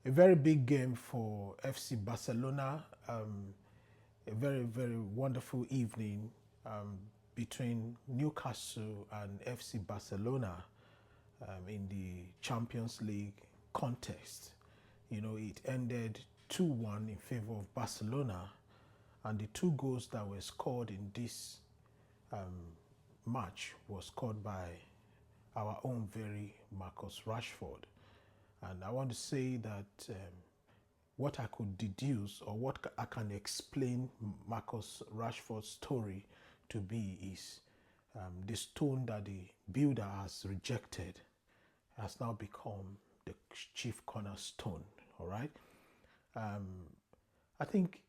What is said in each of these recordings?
A very big game for FC Barcelona. A very, very wonderful evening between Newcastle and FC Barcelona in the Champions League contest. You know, it ended 2-1 in favor of Barcelona, and the two goals that were scored in this match was scored by our own very Marcus Rashford. And I want to say that what I could deduce or what I can explain Marcus Rashford's story to be is the stone that the builder has rejected has now become the chief cornerstone. All right. I think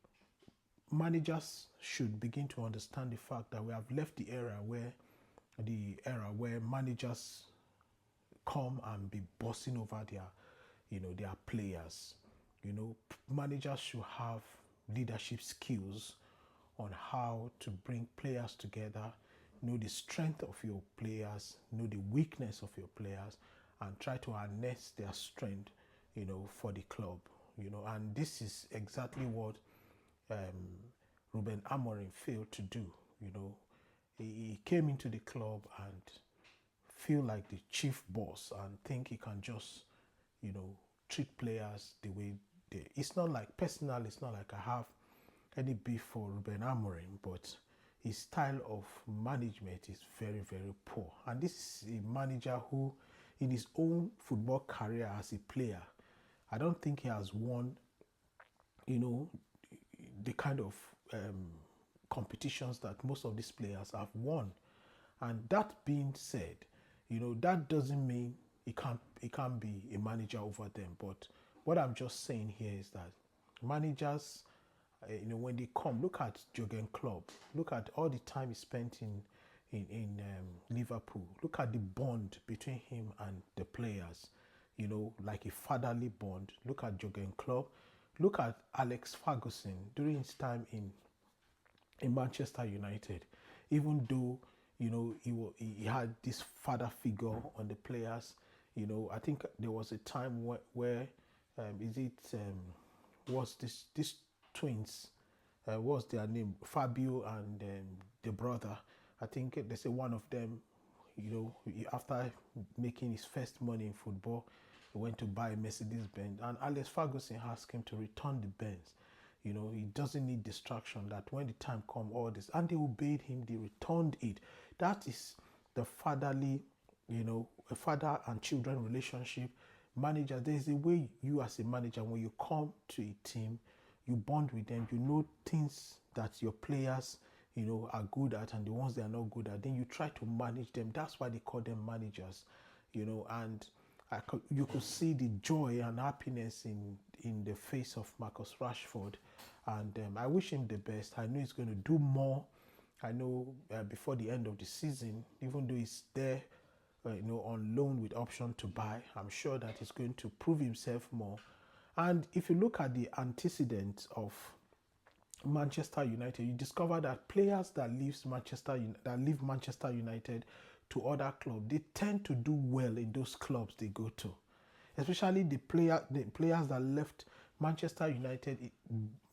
managers should begin to understand the fact that we have left the era where managers come and be bossing over their players. Managers should have leadership skills on how to bring players together, know the strength of your players, know the weakness of your players, and try to harness their strength, for the club. And this is exactly what Ruben Amorim failed to do. He came into the club and feel like the chief boss and think he can just, you know, treat players the way they. It's not like personal. It's not like I have any beef for Ruben Amorim, but his style of management is very, very poor. And this is a manager who, in his own football career as a player, I don't think he has won, you know, the kind of competitions that most of these players have won. And that being said, that doesn't mean he can't be a manager over them. But what I'm just saying here is that managers, when they come, look at Jurgen Klopp, look at all the time he spent in Liverpool. Look at the bond between him and the players, like a fatherly bond. Look at Jurgen Klopp. Look at Alex Ferguson during his time in Manchester United. Even though he had this father figure on the players, I think there was a time where is it was this twins, what's their name, Fabio and the brother. I think they say one of them, after making his first money in football, he went to buy a Mercedes Benz, and Alex Ferguson asked him to return the Benz. He doesn't need distraction. That when the time come, all this, and they obeyed him. They returned it. That is the fatherly, a father and children relationship. Manager, there is a way you as a manager, when you come to a team, you bond with them. You know things that your players, are good at, and the ones they are not good at. Then you try to manage them. That's why they call them managers, and you could see the joy and happiness in the face of Marcus Rashford, and I wish him the best. I know he's going to do more. I know before the end of the season, even though he's there, on loan with option to buy, I'm sure that he's going to prove himself more. And if you look at the antecedents of Manchester United, you discover that players that leave Manchester United to other clubs, they tend to do well in those clubs they go to. Especially the players that left Manchester United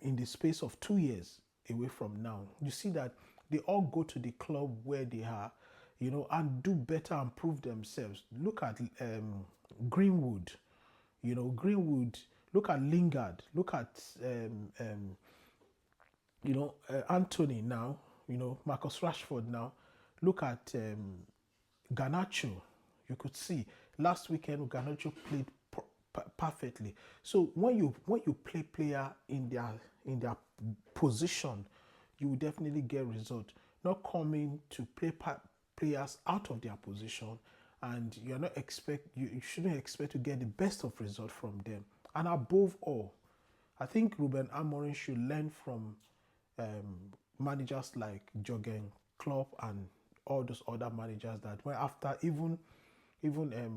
in the space of 2 years away from now. You see that they all go to the club where they are, and do better and prove themselves. Look at Greenwood, Greenwood. Look at Lingard. Look at Anthony now, Marcus Rashford now. Look at Garnacho. You could see last weekend Garnacho played perfectly. So when you play player in their position, you will definitely get result. Not coming to play players out of their position, and you shouldn't expect to get the best of result from them. And above all, I think Ruben Amorim should learn from managers like Jurgen Klopp and all those other managers that went after even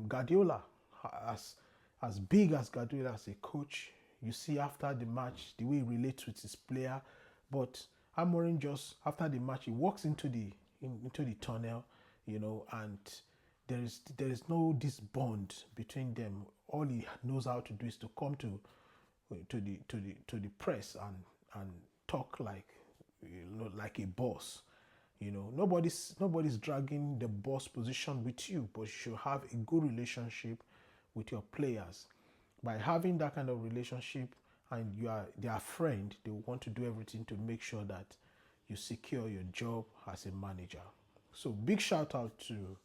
Guardiola, as big as Guardiola as a coach. You see after the match the way he relates with his player, but Amorim just after the match he walks into the tunnel, and there is no this bond between them. all he knows how to do is to come to the press and talk like, like a boss. Nobody's dragging the boss position with you, but you should have a good relationship with your players. By having that kind of relationship and you are their friend, they want to do everything to make sure that you secure your job as a manager. So big shout out to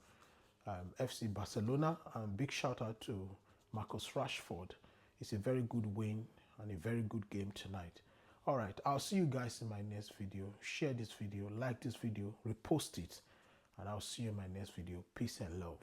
FC Barcelona, and big shout out to Marcus Rashford. It's a very good win and a very good game tonight. All right, I'll see you guys in my next video. Share this video, like this video, repost it, and I'll see you in my next video. Peace and love.